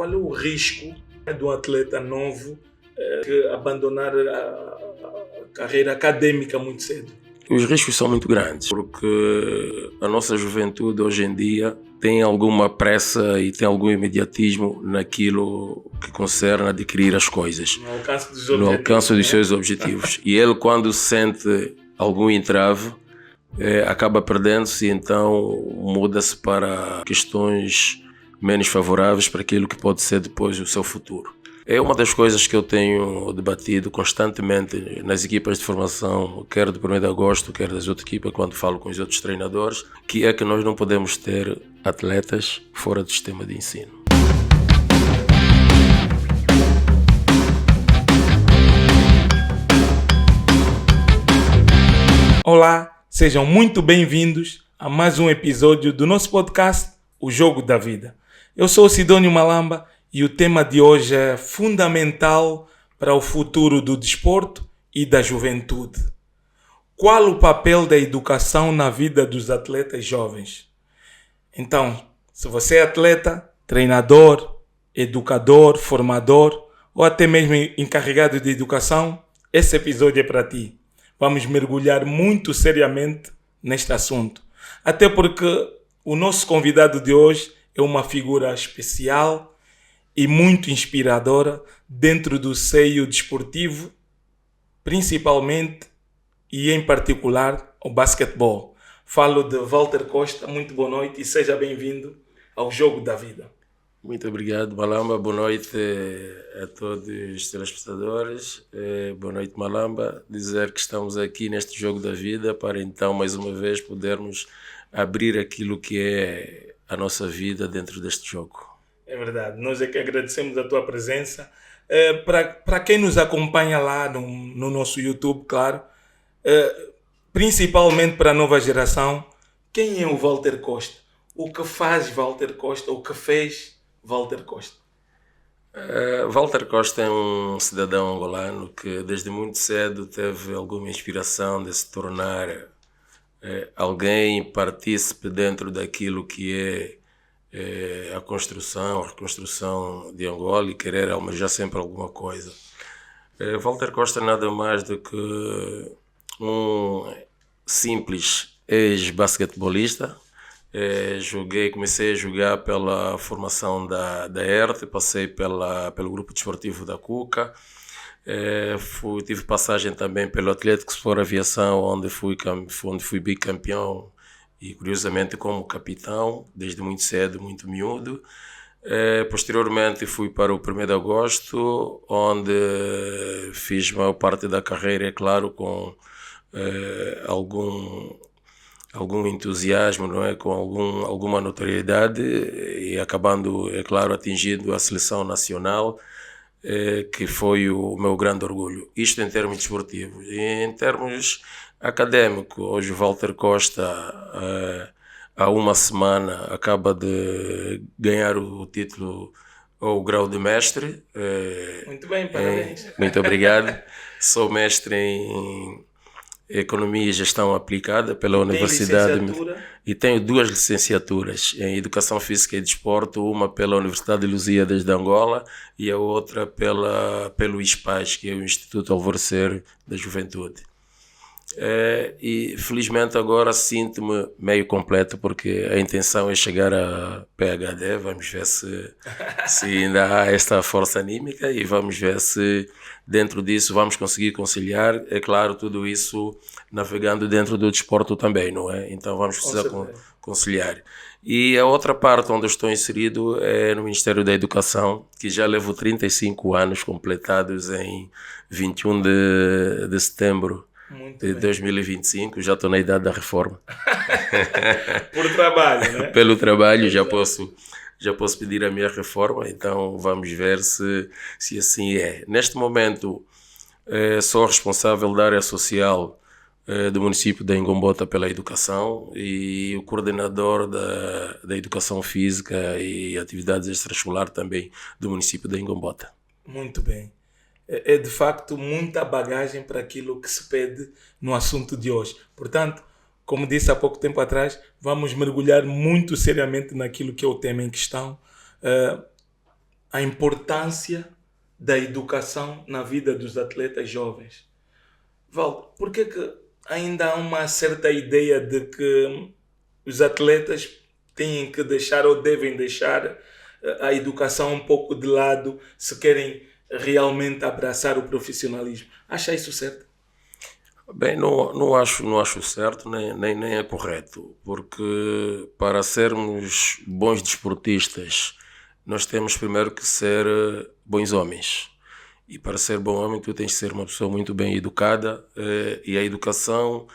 qual é o risco de um atleta novo que abandonar a carreira acadêmica muito cedo? Os riscos são muito grandes, porque a nossa juventude hoje em dia tem alguma pressa e tem algum imediatismo naquilo que concerne adquirir as coisas. No alcance dos seus objetivos. E ele, quando sente algum entrave, acaba perdendo-se e então muda-se para questões menos favoráveis para aquilo que pode ser depois o seu futuro. É uma das coisas que eu tenho debatido constantemente nas equipas de formação, quer do 1º de agosto, quer das outras equipas, quando falo com os outros treinadores, que é que nós não podemos ter atletas fora do sistema de ensino. Olá, sejam muito bem-vindos a mais um episódio do nosso podcast, O Jogo da Vida. Eu sou o Sidónio Malamba e o tema de hoje é fundamental para o futuro do desporto e da juventude. Qual o papel da educação na vida dos atletas jovens? Então, se você é atleta, treinador, educador, formador ou até mesmo encarregado de educação, esse episódio é para ti. Vamos mergulhar muito seriamente neste assunto. Até porque o nosso convidado de hoje é uma figura especial e muito inspiradora dentro do seio desportivo, principalmente e em particular o basquetebol. Falo de Walter Costa. Muito boa noite e seja bem-vindo ao Jogo da Vida. Muito obrigado, Malamba. Boa noite a todos os telespectadores. Boa noite, Malamba. Dizer que estamos aqui neste Jogo da Vida para então, mais uma vez, podermos abrir aquilo que é a nossa vida dentro deste jogo. É verdade. Nós é que agradecemos a tua presença. Para quem nos acompanha lá no nosso YouTube, claro, principalmente para a nova geração, quem é o Walter Costa? O que faz Walter Costa? O que fez Walter Costa? Walter Costa é um cidadão angolano que desde muito cedo teve alguma inspiração de se tornar alguém partícipe dentro daquilo que é a reconstrução de Angola e querer almejar sempre alguma coisa. Walter Costa nada mais do que um simples ex-basquetebolista. Comecei a jogar pela formação da ERTE, passei pelo grupo desportivo da Cuca, tive passagem também pelo Atlético Sport Aviação, onde fui bicampeão e curiosamente como capitão, desde muito cedo, muito miúdo. Posteriormente fui para o 1º de agosto, onde fiz maior parte da carreira, é claro, com algum entusiasmo, não é? Com alguma notoriedade e acabando, é claro, atingindo a seleção nacional, que foi o meu grande orgulho. Isto em termos desportivos. E em termos académicos, hoje o Walter Costa, há uma semana, acaba de ganhar o título ou o grau de mestre. Muito bem, parabéns. Muito obrigado. Sou mestre em Economia e Gestão Aplicada pela Universidade e tenho 2 licenciaturas em Educação Física e Desporto, uma pela Universidade de Lusíadas de Angola e a outra pelo ISPAS, que é o Instituto Alvorecer da Juventude. E felizmente agora sinto-me meio completo porque a intenção é chegar a PhD. Vamos ver se ainda há esta força anímica e vamos ver se dentro disso vamos conseguir conciliar, é claro, tudo isso navegando dentro do desporto também, não é? Então vamos precisar conciliar. E a outra parte onde eu estou inserido é no Ministério da Educação, que já levo 35 anos completados em 21 de setembro de 2025, já estou na idade da reforma. Por trabalho, né? Pelo trabalho, já posso pedir a minha reforma, então vamos ver se assim é. Neste momento, sou responsável da área social do município de Ingombota pela educação e o coordenador da educação física e atividades extraescolar também do município de Ingombota. Muito bem. É de facto muita bagagem para aquilo que se pede no assunto de hoje. Portanto, como disse há pouco tempo atrás, vamos mergulhar muito seriamente naquilo que é o tema em questão. a importância da educação na vida dos atletas jovens. Valdo, por que ainda há uma certa ideia de que os atletas têm que deixar ou devem deixar a educação um pouco de lado se querem realmente abraçar o profissionalismo? Acha isso certo? Bem, não acho certo, nem é correto, porque para sermos bons desportistas, nós temos primeiro que ser bons homens. E para ser bom homem, tu tens de ser uma pessoa muito bem educada, e a educação,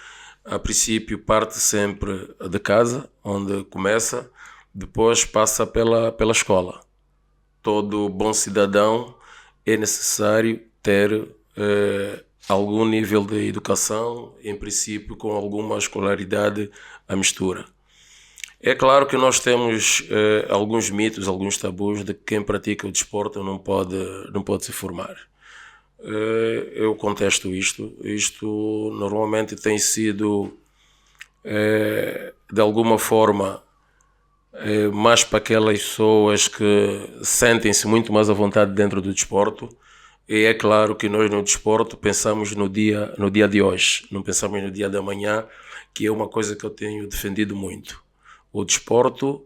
a princípio, parte sempre de casa, onde começa, depois passa pela escola. Todo bom cidadão é necessário ter algum nível de educação, em princípio com alguma escolaridade à mistura. É claro que nós temos alguns mitos, alguns tabus de que quem pratica o desporto não pode se formar. Eu contesto isto. Isto normalmente tem sido, de alguma forma, mais para aquelas pessoas que sentem-se muito mais à vontade dentro do desporto. E é claro que nós no desporto pensamos no dia de hoje, não pensamos no dia de amanhã, que é uma coisa que eu tenho defendido muito. O desporto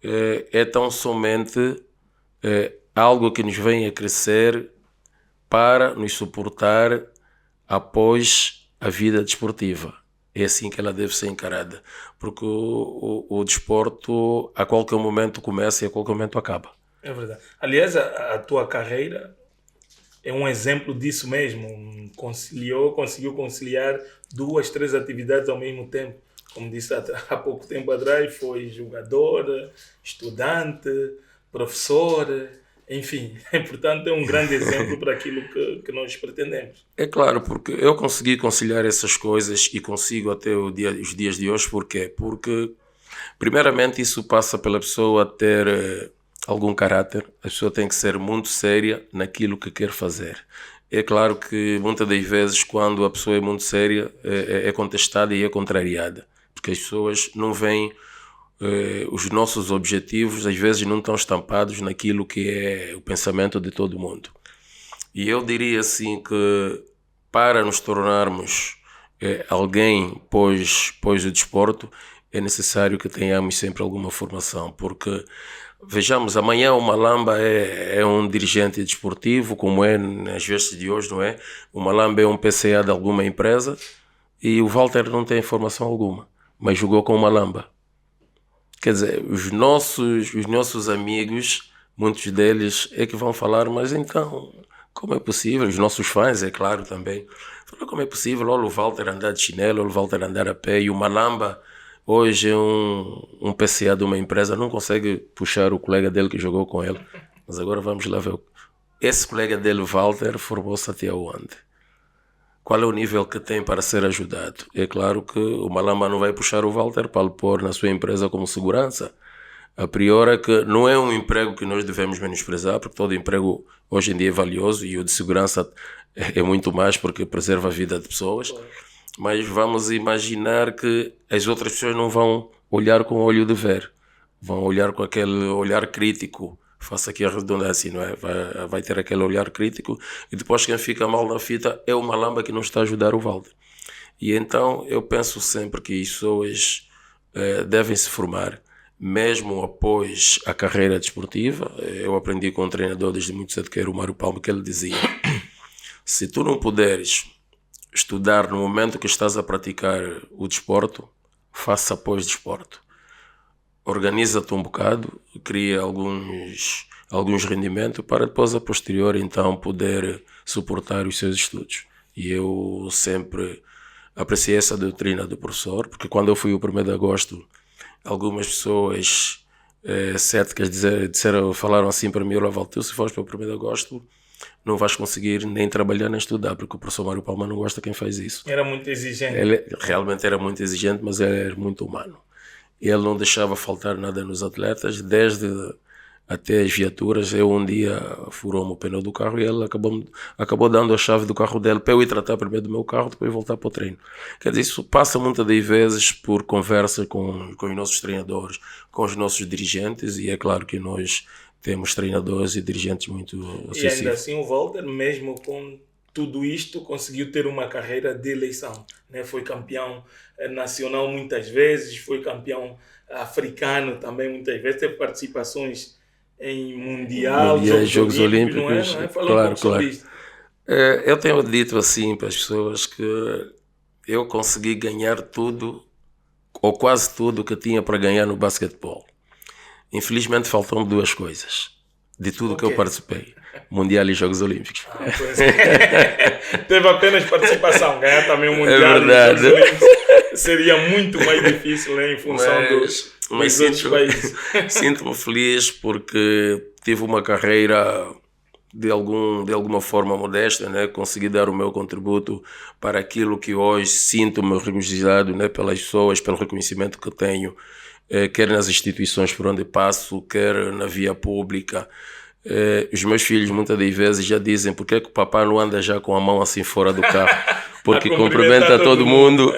é tão somente algo que nos vem a crescer para nos suportar após a vida desportiva. É assim que ela deve ser encarada, porque o desporto a qualquer momento começa e a qualquer momento acaba. É verdade. Aliás, a tua carreira é um exemplo disso mesmo. Conseguiu conciliar 2, 3 atividades ao mesmo tempo. Como disse há pouco tempo atrás, foi jogador, estudante, professor, enfim. Portanto, é um grande exemplo para aquilo que nós pretendemos. É claro, porque eu consegui conciliar essas coisas e consigo até os dias de hoje. Porquê? Porque, primeiramente, isso passa pela pessoa ter algum caráter. A pessoa tem que ser muito séria naquilo que quer fazer. É claro que muitas das vezes, quando a pessoa é muito séria, é contestada e é contrariada. Porque as pessoas não veem os nossos objetivos, às vezes não estão estampados naquilo que é o pensamento de todo mundo. E eu diria assim que para nos tornarmos alguém pós o desporto, é necessário que tenhamos sempre alguma formação, porque vejamos, amanhã o Malamba é um dirigente desportivo, como é nas vestes de hoje, não é? O Malamba é um PCA de alguma empresa e o Walter não tem formação alguma, mas jogou com o Malamba. Quer dizer, os nossos amigos, muitos deles é que vão falar, mas então, como é possível? Os nossos fãs, é claro, também. Falam, como é possível? Olha o Walter andar de chinelo, olha o Walter andar a pé, e o Malamba hoje é um PCA de uma empresa, não consegue puxar o colega dele que jogou com ele. Mas agora vamos lá ver. Esse colega dele, Walter, formou-se até onde? Qual é o nível que tem para ser ajudado? É claro que o Malamba não vai puxar o Walter para lhe pôr na sua empresa como segurança. A priori é que não é um emprego que nós devemos menosprezar, porque todo emprego hoje em dia é valioso e o de segurança é muito mais porque preserva a vida de pessoas. Mas vamos imaginar que as outras pessoas não vão olhar com o olho de ver, vão olhar com aquele olhar crítico. Faça aqui a redundância, não é? Vai ter aquele olhar crítico e depois quem fica mal na fita é o Malamba que não está a ajudar o Walter. E então eu penso sempre que as pessoas devem se formar, mesmo após a carreira desportiva. Eu aprendi com um treinador desde muito cedo, que era o Mário Palma, que ele dizia: se tu não puderes estudar no momento que estás a praticar o desporto, faça após desporto. Organiza-te um bocado, cria alguns rendimentos para depois a posterior então poder suportar os seus estudos. E eu sempre apreciei essa doutrina do professor, porque quando eu fui o 1º de agosto, algumas pessoas céticas falaram assim para mim: olha, Valteu, se fores para o 1º de agosto não vais conseguir nem trabalhar nem estudar, porque o professor Mário Palma não gosta de quem faz isso. Era muito exigente. Ele realmente era muito exigente, mas ele era muito humano. Ele não deixava faltar nada nos atletas, desde até as viaturas. Eu um dia furou-me o pneu do carro e ele acabou dando a chave do carro dele para eu ir tratar primeiro do meu carro, depois voltar para o treino. Quer dizer, isso passa muitas das vezes por conversa com os nossos treinadores, com os nossos dirigentes, e é claro que nós temos treinadores e dirigentes muito E ainda acessíveis. assim o Walter, mesmo com tudo isto, conseguiu ter uma carreira de eleição. Né? Foi campeão nacional muitas vezes, foi campeão africano também muitas vezes, teve participações em Mundial, Mundiais, Jogos Não é? Olímpicos, Não é? Fala um claro, pouco sobre claro. isto. Eu tenho dito assim para as pessoas que eu consegui ganhar tudo, ou quase tudo, que tinha para ganhar no basquetebol. Infelizmente faltam-me duas coisas, de tudo que eu participei. Mundial e Jogos Olímpicos. Pois é. Teve apenas participação, ganhar também o Mundial É verdade. e os Jogos Olímpicos seria muito mais difícil, né, em função dos outros países. Sinto-me feliz porque tive uma carreira de alguma forma modesta, né? Consegui dar o meu contributo para aquilo que hoje sinto-me regozijado, né? Pelas pessoas, pelo reconhecimento que tenho, quer nas instituições por onde passo, quer na via pública. Os meus filhos muitas das vezes já dizem: por que o papá não anda já com a mão assim fora do carro? Porque cumprimenta todo mundo.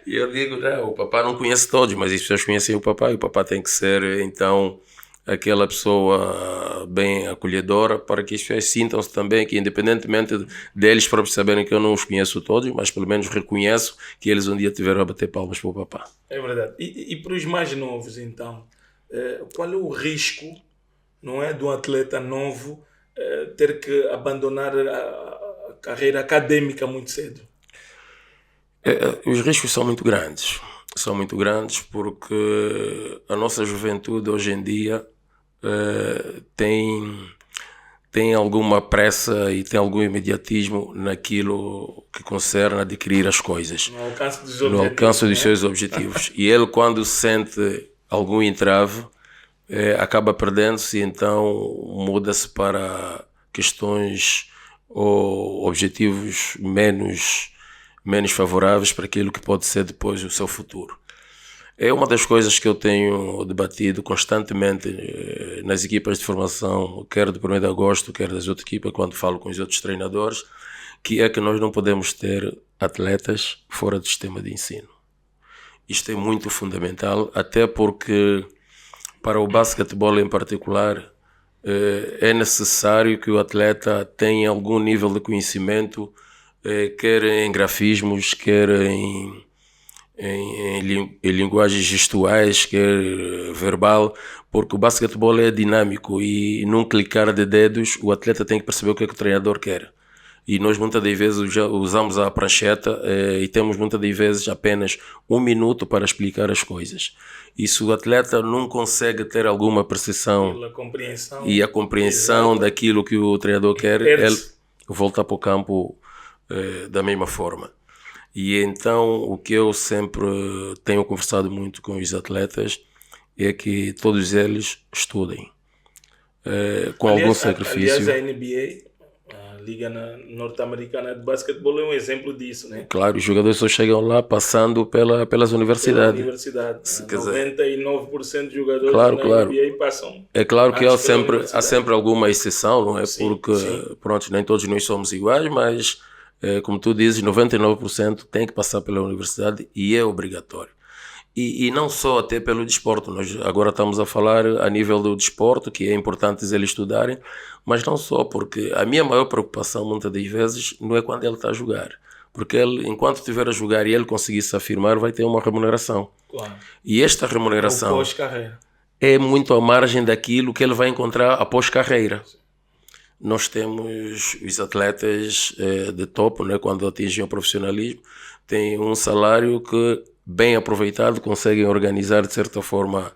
E eu digo: não, o papá não conhece todos, mas as pessoas conhecem o papá, e o papá tem que ser, então, aquela pessoa bem acolhedora, para que as pessoas sintam-se também que, independentemente deles próprios saberem que eu não os conheço todos, mas pelo menos reconheço que eles um dia tiveram a bater palmas para o papá. É verdade. E para os mais novos, então, qual é o risco, não é, de um atleta novo ter que abandonar a carreira acadêmica muito cedo? Os riscos são muito grandes. São muito grandes porque a nossa juventude hoje em dia tem alguma pressa e tem algum imediatismo naquilo que concerne adquirir as coisas. No alcance dos seus objetivos. E ele, quando sente algum entrave, acaba perdendo-se, e então muda-se para questões ou objetivos menos favoráveis para aquilo que pode ser depois o seu futuro. É uma das coisas que eu tenho debatido constantemente nas equipas de formação, quer do 1º de agosto, quer das outras equipas, quando falo com os outros treinadores, que é que nós não podemos ter atletas fora do sistema de ensino. Isto é muito fundamental, até porque para o basquetebol em particular é necessário que o atleta tenha algum nível de conhecimento, quer em grafismos, quer em linguagens gestuais, quer verbal, porque o basquetebol é dinâmico e num clicar de dedos o atleta tem que perceber o que é que o treinador quer. E nós muitas das vezes usamos a prancheta e temos muitas das vezes apenas 1 minuto para explicar as coisas. E se o atleta não consegue ter alguma precisão e a compreensão daquilo que o treinador quer, ele volta para o campo da mesma forma. E então o que eu sempre tenho conversado muito com os atletas é que todos eles estudem com algum sacrifício. Aliás, a NBA, a Liga Norte-Americana de Basquetebol, é um exemplo disso, né? Claro, os jogadores só chegam lá passando pelas universidades. Pela universidade. 99% de jogadores NBA passam. É claro que há sempre alguma exceção, não é? Sim, porque pronto, nem todos nós somos iguais, mas como tu dizes, 99% tem que passar pela universidade e é obrigatório. E não só até pelo desporto, nós agora estamos a falar a nível do desporto, que é importante eles estudarem, mas não só, porque a minha maior preocupação muitas das vezes não é quando ele está a jogar, porque ele, enquanto estiver a jogar e ele conseguir se afirmar, vai ter uma remuneração. Claro. E esta remuneração pós-carreira é muito à margem daquilo que ele vai encontrar após carreira. Nós temos os atletas de topo, né, quando atingem o profissionalismo, têm um salário que, bem aproveitado, conseguem organizar de certa forma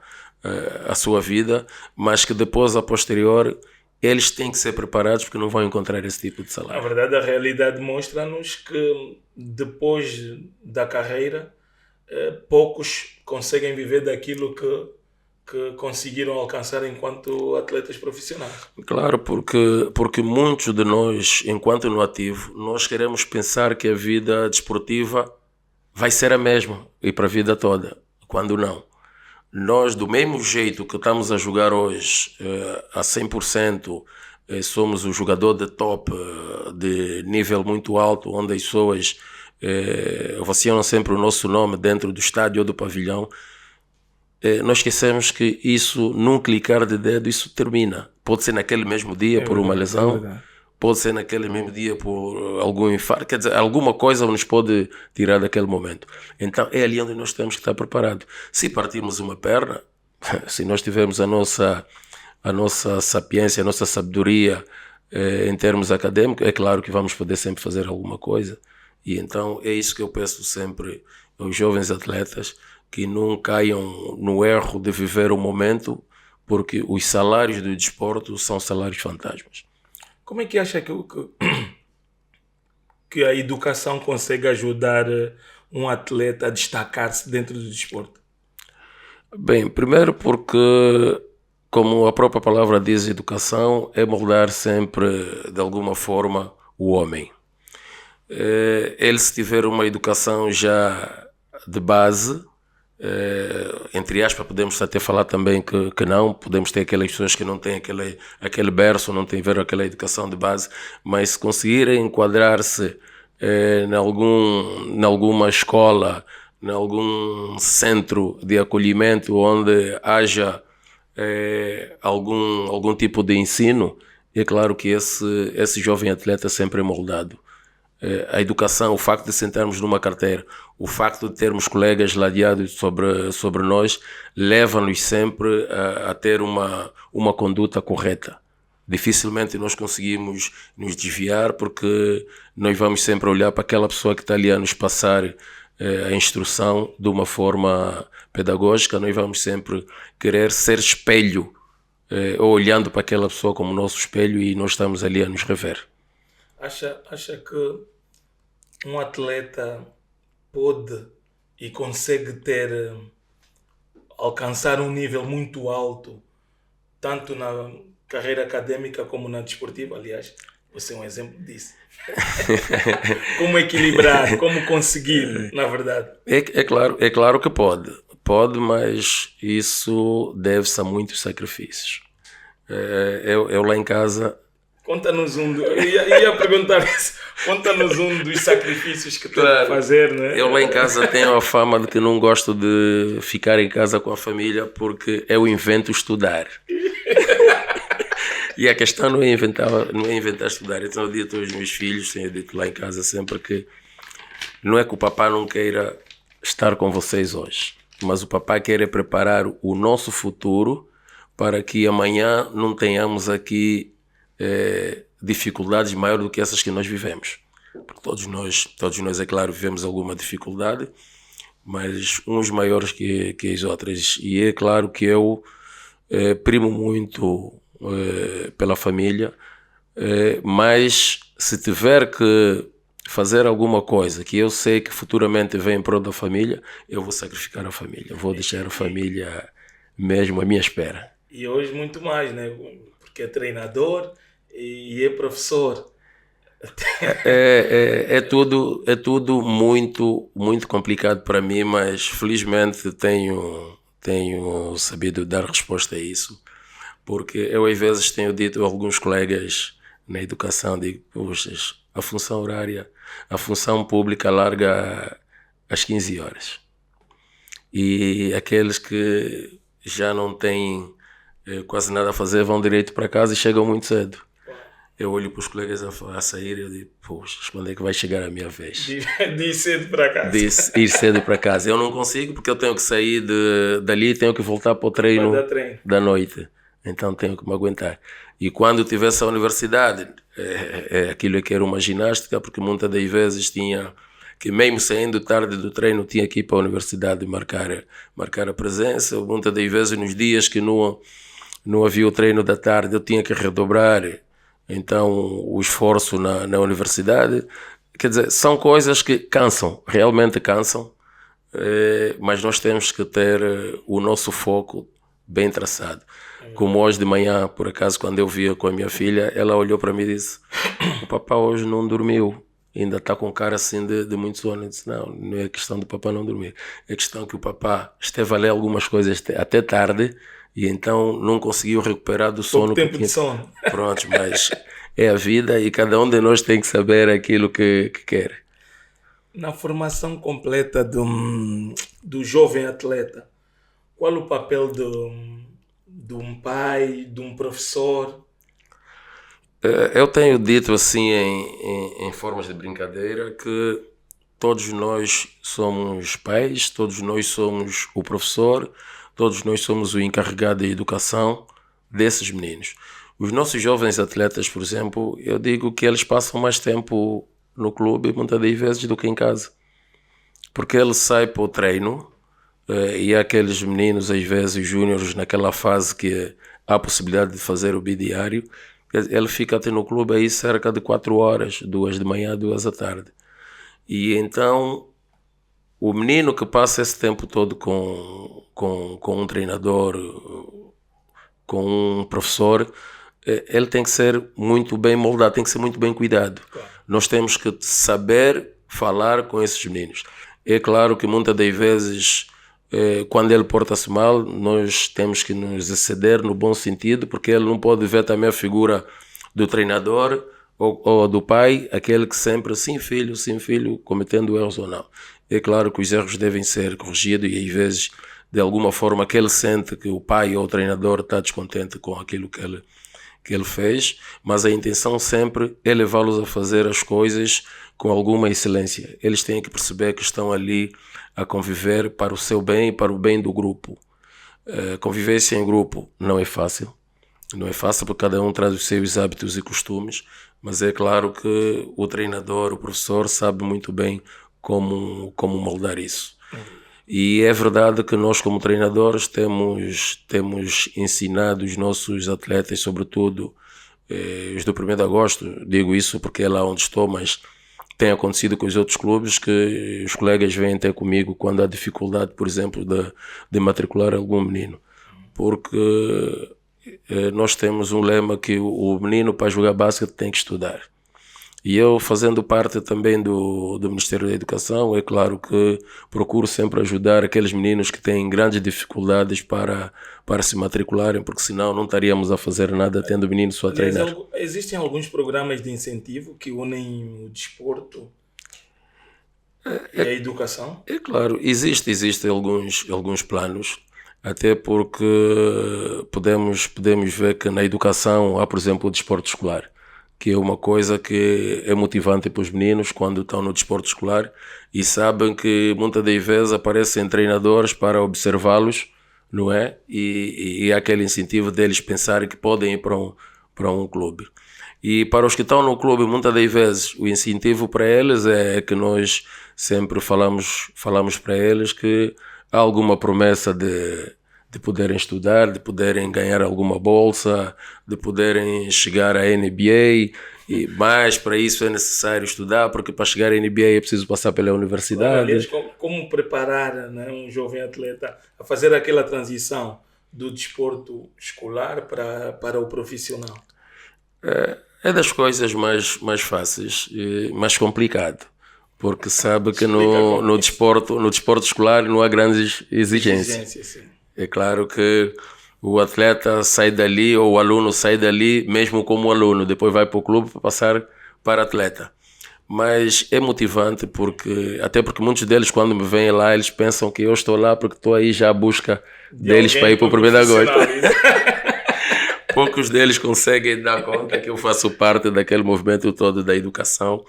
a sua vida, mas que depois, a posterior, eles têm que ser preparados porque não vão encontrar esse tipo de salário. Na verdade, a realidade mostra-nos que depois da carreira, poucos conseguem viver daquilo que conseguiram alcançar enquanto atletas profissionais. Claro, porque muitos de nós, enquanto no ativo, nós queremos pensar que a vida desportiva vai ser a mesma e para a vida toda, quando não. Nós, do mesmo jeito que estamos a jogar hoje a 100%, somos o jogador de top, de nível muito alto, onde as pessoas ovacionam sempre o nosso nome dentro do estádio ou do pavilhão. nós esquecemos que isso, num clicar de dedo, isso termina. Pode ser naquele mesmo dia por uma lesão, pode ser naquele mesmo dia por algum infarto, quer dizer, alguma coisa nos pode tirar daquele momento. Então é ali onde nós temos que estar preparados. Se partirmos uma perna, se nós tivermos a nossa sapiência, a nossa sabedoria em termos acadêmicos, é claro que vamos poder sempre fazer alguma coisa. E então é isso que eu peço sempre aos jovens atletas, que não caiam no erro de viver o momento, porque os salários do desporto são salários fantasmas. Como é que acha que a educação consegue ajudar um atleta a destacar-se dentro do desporto? Bem, primeiro porque, como a própria palavra diz, educação é moldar sempre, de alguma forma, o homem. Ele, se tiver uma educação já de base, entre aspas, podemos até falar também que não, podemos ter aquelas pessoas que não têm aquele berço, não têm ver aquela educação de base, mas se conseguirem enquadrar-se em alguma escola, em algum centro de acolhimento onde haja algum tipo de ensino, é claro que esse jovem atleta sempre é moldado. A educação, o facto de sentarmos numa carteira, o facto de termos colegas ladeados sobre nós, leva-nos sempre a ter uma conduta correta. Dificilmente nós conseguimos nos desviar, porque nós vamos sempre olhar para aquela pessoa que está ali a nos passar a instrução de uma forma pedagógica. Nós vamos sempre querer ser espelho, olhando para aquela pessoa como nosso espelho, e nós estamos ali a nos rever. Acha que um atleta pode e consegue alcançar um nível muito alto, tanto na carreira acadêmica como na desportiva? Aliás, você é um exemplo disso. Como equilibrar, como conseguir, na verdade? É claro que pode. Pode, mas isso deve-se a muitos sacrifícios. Eu lá em casa... Conta-nos eu ia perguntar isso. Conta-nos um dos sacrifícios que teve que fazer, né? Eu lá em casa tenho a fama de que não gosto de ficar em casa com a família, porque eu invento estudar. E a questão não é inventar estudar. Então eu digo aos meus filhos, tenho dito lá em casa sempre, que não é que o papá não queira estar com vocês hoje, mas o papá quer preparar o nosso futuro para que amanhã não tenhamos aqui dificuldades maiores do que essas que nós vivemos. Porque todos nós, é claro, vivemos alguma dificuldade, mas uns maiores que as outras. E é claro que eu primo muito pela família, mas se tiver que fazer alguma coisa que eu sei que futuramente vem em prol da família, eu vou sacrificar a família, vou deixar a família mesmo à minha espera. E hoje muito mais, né? Porque é treinador e é professor. É tudo muito, muito complicado para mim, mas felizmente tenho sabido dar resposta a isso, porque eu às vezes tenho dito a alguns colegas na educação, digo, puxa, a função horária, a função pública larga às 15 horas. E aqueles que já não têm quase nada a fazer vão direito para casa e chegam muito cedo. Eu olho para os colegas a sair e eu digo, poxa, quando é que vai chegar a minha vez? De ir cedo para casa. De ir cedo para casa. Eu não consigo, porque eu tenho que sair dali e tenho que voltar para o treino da noite. Então tenho que me aguentar. E quando tivesse a universidade, aquilo que era uma ginástica, porque muitas das vezes tinha que, mesmo saindo tarde do treino, tinha que ir para a universidade marcar a presença. Muitas das vezes, nos dias que não havia o treino da tarde, eu tinha que redobrar então o esforço na universidade. Quer dizer, são coisas que cansam, realmente cansam, mas nós temos que ter o nosso foco bem traçado. Como hoje de manhã, por acaso, quando eu via com a minha filha, ela olhou para mim e disse, o papá hoje não dormiu, ainda está com cara assim de muito sono. Eu disse, não é questão do papá não dormir, é questão que o papá esteve a ler algumas coisas até tarde, e então não conseguiu recuperar do sono. Pouco tempo de sono. Pronto, mas é a vida e cada um de nós tem que saber aquilo que quer. Na formação completa do jovem atleta, qual o papel de um pai, de um professor? Eu tenho dito assim em formas de brincadeira que todos nós somos pais, todos nós somos o professor, todos nós somos o encarregado de educação desses meninos. Os nossos jovens atletas, por exemplo, eu digo que eles passam mais tempo no clube muitas das vezes do que em casa. Porque ele sai para o treino e há aqueles meninos, às vezes júniores, naquela fase que há a possibilidade de fazer o bidiário, ele fica até no clube aí cerca de 4 horas, 2 de manhã, 2 da tarde. E então o menino que passa esse tempo todo com um treinador, com um professor, ele tem que ser muito bem moldado, tem que ser muito bem cuidado. Claro. Nós temos que saber falar com esses meninos. É claro que muitas das vezes, quando ele porta-se mal, nós temos que nos exceder no bom sentido, porque ele não pode ver também a figura do treinador ou do pai, aquele que sempre, sim filho, cometendo erros ou não. É claro que os erros devem ser corrigidos e às vezes, de alguma forma, que ele sente que o pai ou o treinador está descontente com aquilo que ele fez, mas a intenção sempre é levá-los a fazer as coisas com alguma excelência. Eles têm que perceber que estão ali a conviver para o seu bem e para o bem do grupo. Convivência em grupo não é fácil. Não é fácil porque cada um traz os seus hábitos e costumes, mas é claro que o treinador, o professor, sabe muito bem como moldar isso. E é verdade que nós, como treinadores, temos ensinado os nossos atletas, sobretudo os do 1º de agosto, digo isso porque é lá onde estou, mas tem acontecido com os outros clubes que os colegas vêm até comigo quando há dificuldade, por exemplo, de matricular algum menino. Porque nós temos um lema que o menino, para jogar basquete, tem que estudar. E eu, fazendo parte também do Ministério da Educação, é claro que procuro sempre ajudar aqueles meninos que têm grandes dificuldades para se matricularem, porque senão não estaríamos a fazer nada tendo o menino só a treinar. Existem alguns programas de incentivo que unem o desporto e a educação? É claro, existem alguns planos, até porque podemos ver que na educação há, por exemplo, o desporto escolar, que é uma coisa que é motivante para os meninos quando estão no desporto escolar e sabem que muitas das vezes aparecem treinadores para observá-los, não é? E há aquele incentivo deles pensarem que podem ir para um clube. E para os que estão no clube, muitas das vezes, o incentivo para eles é que nós sempre falamos para eles que há alguma promessa de poderem estudar, de poderem ganhar alguma bolsa, de poderem chegar à NBA, mas para isso é necessário estudar, porque para chegar à NBA é preciso passar pela universidade. Aliás, como preparar, né, um jovem atleta a fazer aquela transição do desporto escolar para o profissional? É das coisas mais fáceis e mais complicado, porque sabe que no desporto escolar não há grandes exigências. Sim. É claro que o atleta sai dali ou o aluno sai dali mesmo como aluno, depois vai para o clube para passar para atleta. Mas é motivante até porque muitos deles quando me vêm lá eles pensam que eu estou lá porque estou aí já à busca deles para ir para o 1º de agosto. Poucos deles conseguem dar conta que eu faço parte daquele movimento todo da educação.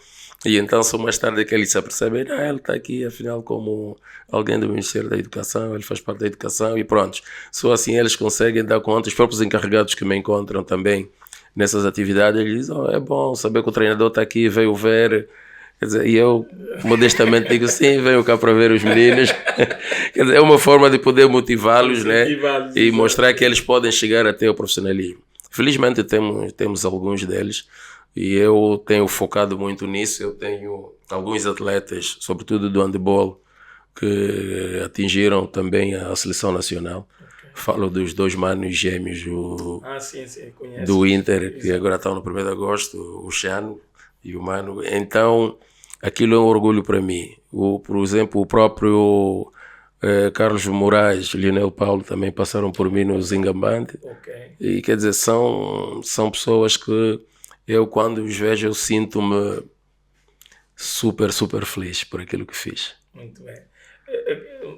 E então só mais tarde que eles se apercebem, ele está aqui afinal como alguém do Ministério da Educação, ele faz parte da educação e pronto. Só assim eles conseguem dar conta. Os próprios encarregados que me encontram também nessas atividades, eles dizem, é bom saber que o treinador está aqui, veio ver. Quer dizer, e eu modestamente digo, sim, venho cá para ver os meninos. Quer dizer, é uma forma de poder motivá-los, né? E mostrar que eles podem chegar até o profissionalismo. Felizmente temos alguns deles. E eu tenho focado muito nisso. Eu tenho alguns atletas, sobretudo do handball, que atingiram também a seleção nacional. Okay. Falo dos 2 manos gêmeos do Inter, que agora estão no 1º de agosto, o Chano e o Mano. Então, aquilo é um orgulho para mim. Por exemplo, o próprio Carlos Moraes, Lionel Paulo também passaram por mim no Zingambante. Okay. E quer dizer, são pessoas que eu, quando os vejo, eu sinto-me super, super feliz por aquilo que fiz. Muito bem.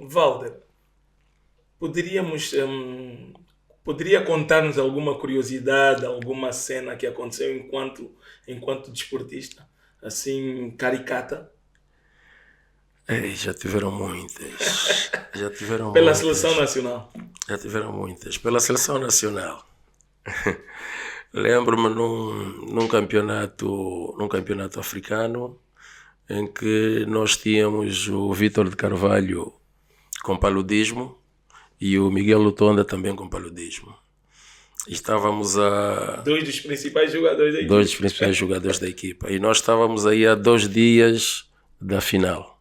Walter, Poderia contar-nos alguma curiosidade, alguma cena que aconteceu enquanto desportista, assim, caricata? Ei, já tiveram muitas. Já tiveram Pela muitas. seleção nacional. Já tiveram muitas. Pela seleção nacional. Lembro-me num campeonato africano em que nós tínhamos o Vítor de Carvalho com paludismo e o Miguel Lutonda também com paludismo. Estávamos a... Dois dos principais jogadores da equipa. Dois dos principais jogadores da equipa. E nós estávamos aí a 2 dias da final.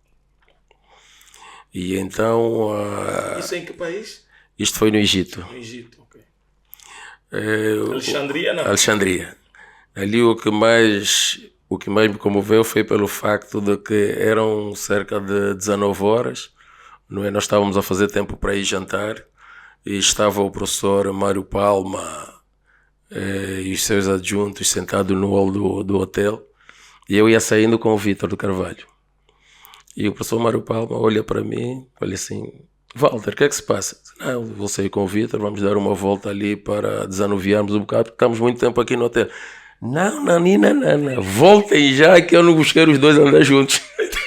E então... Isso em que país? Isto foi no Egito. No Egito, ok. Alexandria, não? Alexandria. Ali o que mais me comoveu foi pelo facto de que eram cerca de 19 horas, não é? Nós estávamos a fazer tempo para ir jantar e estava o professor Mário Palma e os seus adjuntos sentados no hall do hotel e eu ia saindo com o Vítor do Carvalho. E o professor Mário Palma olha para mim, olha assim: Walter, o que é que se passa? Não, vou sair com o Vítor, vamos dar uma volta ali para desanuviarmos um bocado, porque estamos muito tempo aqui no hotel. Não, voltem já que eu não busquei os dois andar juntos.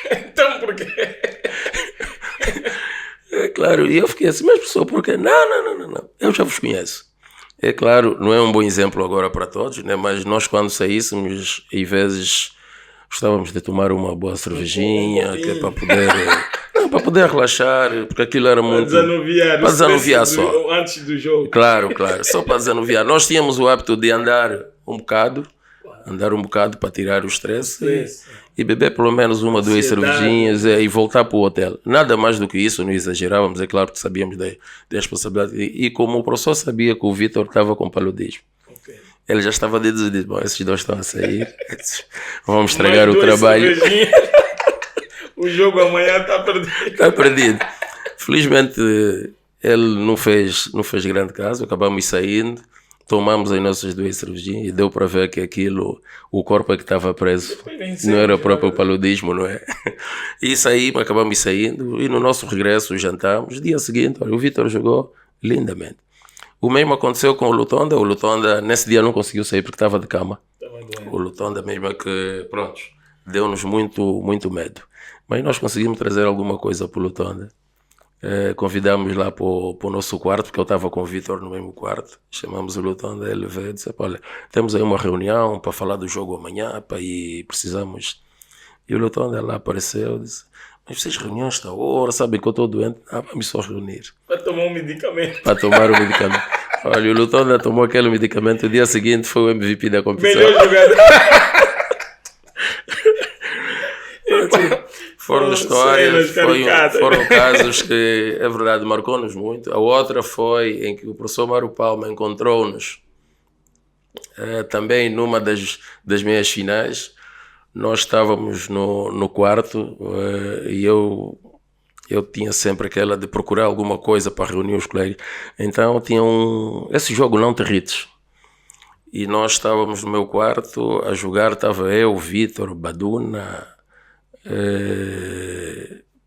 Então por quê? É claro, e eu fiquei assim, mas professor, por quê? Não, eu já vos conheço. É claro, não é um bom exemplo agora para todos, né? Mas nós quando saíssemos, às vezes gostávamos de tomar uma boa cervejinha, que é para poder relaxar, porque aquilo era muito... Para desanuviar só. Antes do jogo. Claro, só para desanuviar. Nós tínhamos o hábito de andar um bocado para tirar o stress e beber pelo menos uma, duas cervejinhas e voltar para o hotel. Nada mais do que isso, não exagerávamos, é claro que sabíamos da responsabilidade. E como o professor sabia que o Vítor estava com paludismo, ele já estava decidido, bom, esses dois estão a sair, vamos estragar o trabalho. O jogo amanhã está perdido. Está perdido. Felizmente ele não fez grande caso, acabamos saindo, tomamos as nossas 2 cervejinhas e deu para ver que aquilo, o corpo é que estava preso, não era o próprio paludismo, não é? E acabamos saindo e no nosso regresso jantámos. Dia seguinte, olha, o Vítor jogou lindamente. O mesmo aconteceu com o Lutonda nesse dia não conseguiu sair porque estava de cama. O Lutonda mesmo que, pronto, deu-nos muito medo. Mas nós conseguimos trazer alguma coisa para o Lutonda. Convidámos lá para o nosso quarto, porque eu estava com o Vítor no mesmo quarto. Chamamos o Lutonda, ele veio e disse: olha, temos aí uma reunião para falar do jogo amanhã, e precisamos... E o Lutonda lá apareceu e disse: mas vocês reuniões esta hora, sabem que eu estou doente? Vamos só reunir. Para tomar um medicamento. Para tomar o medicamento. Olha, o Lutonda tomou aquele medicamento, o dia seguinte foi o MVP da competição. Melhor jogador. Foram histórias, foram casos que, é verdade, marcou-nos muito. A outra foi em que o professor Mário Palma encontrou-nos também numa das meias finais. Nós estávamos no quarto e eu tinha sempre aquela de procurar alguma coisa para reunir os colegas. Então tinha esse jogo Não Te Irrites. E nós estávamos no meu quarto a jogar, estava eu, Vítor, Baduna,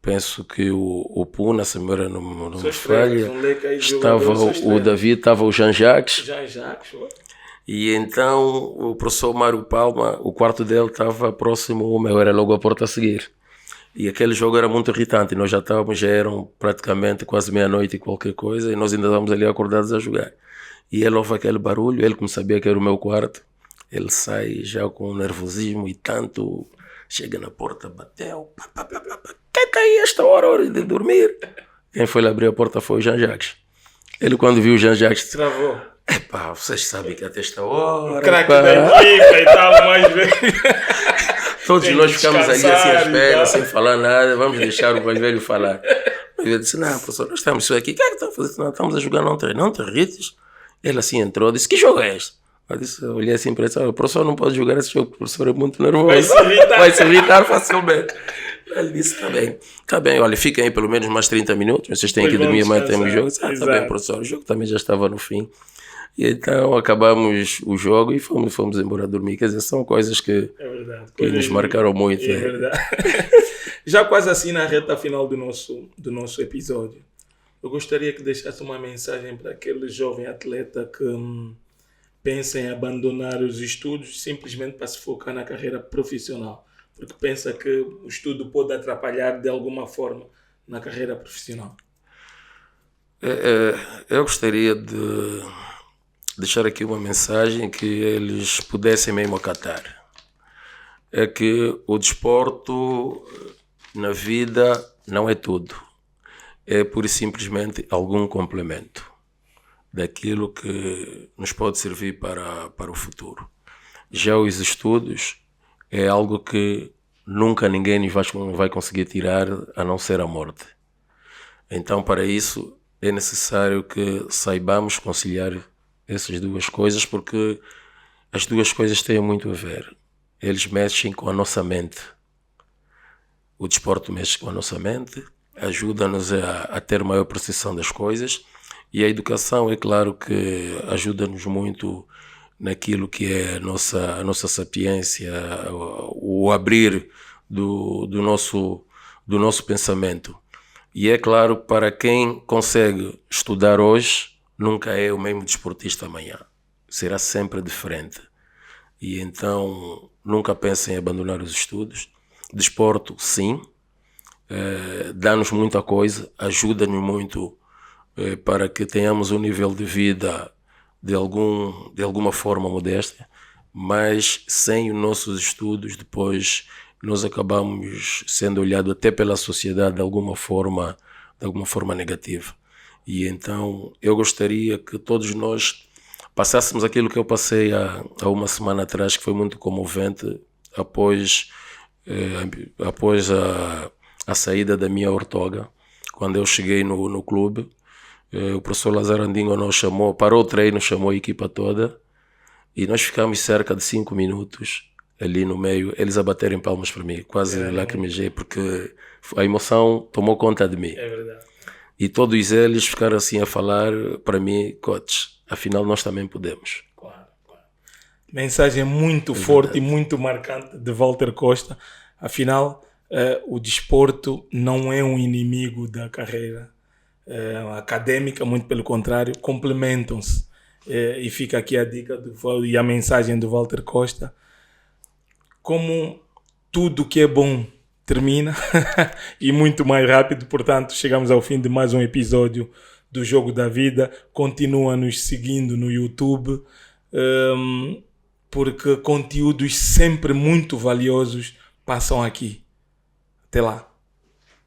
penso que o Puna, se me não me falha, estava o David, estava o Jean-Jacques. E então o professor Mário Palma, o quarto dele estava próximo ao meu, era logo a porta a seguir. E aquele jogo era muito irritante, nós já eram praticamente quase meia-noite e qualquer coisa, e nós ainda estávamos ali acordados a jogar. E ele ouve aquele barulho, ele como sabia que era o meu quarto, ele sai já com nervosismo e tanto, chega na porta, bateu, quem está aí esta hora de dormir? Quem foi lá abrir a porta foi o Jean-Jacques. Ele quando viu o Jean-Jacques... Travou. Epá, vocês sabem que até esta hora... O craque da equipa e tal, mais velho. Todos nós ficamos ali assim à espera, sem falar nada, vamos deixar o mais velho falar. Eu disse: não, professor, nós estamos aqui, o que é que estão a fazer? Não, estamos a jogar Não Te Irrites. Ele assim entrou, disse: que jogo é este? Eu olhei assim para ele: o professor não pode jogar esse jogo, o professor é muito nervoso. Vai se irritar facilmente. Ele disse: tá bem, olha, fiquem aí pelo menos mais 30 minutos, vocês têm que dormir, amanhã temos o jogo. Tá bem, professor, o jogo também já estava no fim. E então acabamos o jogo e fomos embora dormir. Quer dizer, são coisas que nos marcaram muito. É verdade. Já quase assim na reta final do nosso episódio. eu gostaria que deixasse uma mensagem para aquele jovem atleta que pensa em abandonar os estudos simplesmente para se focar na carreira profissional, porque pensa que o estudo pode atrapalhar de alguma forma na carreira profissional. Eu gostaria de deixar aqui uma mensagem que eles pudessem mesmo acatar. É que o desporto na vida não é tudo. É pura e simplesmente algum complemento daquilo que nos pode servir para o futuro. Já os estudos é algo que nunca ninguém nos vai conseguir tirar a não ser a morte. Então, para isso, é necessário que saibamos conciliar essas duas coisas, porque as duas coisas têm muito a ver. Eles mexem com a nossa mente. O desporto mexe com a nossa mente, ajuda-nos a ter maior percepção das coisas, e a educação, é claro que ajuda-nos muito naquilo que é a nossa sapiência, o abrir do nosso pensamento. E é claro, para quem consegue estudar hoje, nunca é o mesmo desportista amanhã. Será sempre diferente. E então, nunca pensem em abandonar os estudos. Desporto, sim, dá-nos muita coisa, ajuda-nos muito para que tenhamos um nível de vida de alguma forma modesta, mas sem os nossos estudos depois nós acabamos sendo olhados até pela sociedade de alguma forma negativa. E então eu gostaria que todos nós passássemos aquilo que eu passei há uma semana atrás, que foi muito comovente, após a saída da minha ortoga. Quando eu cheguei no clube, o professor Lázaro Andingo nos chamou, parou o treino, chamou a equipa toda, e nós ficamos cerca de 5 minutos ali no meio, eles a baterem palmas para mim, quase lacrimejei, porque a emoção tomou conta de mim. É verdade. E todos eles ficaram assim a falar para mim: coach, afinal nós também podemos. Claro. Mensagem muito forte e muito marcante de Walter Costa. Afinal, o desporto não é um inimigo da carreira acadêmica, muito pelo contrário, complementam-se. E fica aqui a dica e a mensagem do Walter Costa. Como tudo que é bom termina e muito mais rápido, portanto, chegamos ao fim de mais um episódio do Jogo da Vida. Continua nos seguindo no YouTube, porque conteúdos sempre muito valiosos passam aqui. Até lá.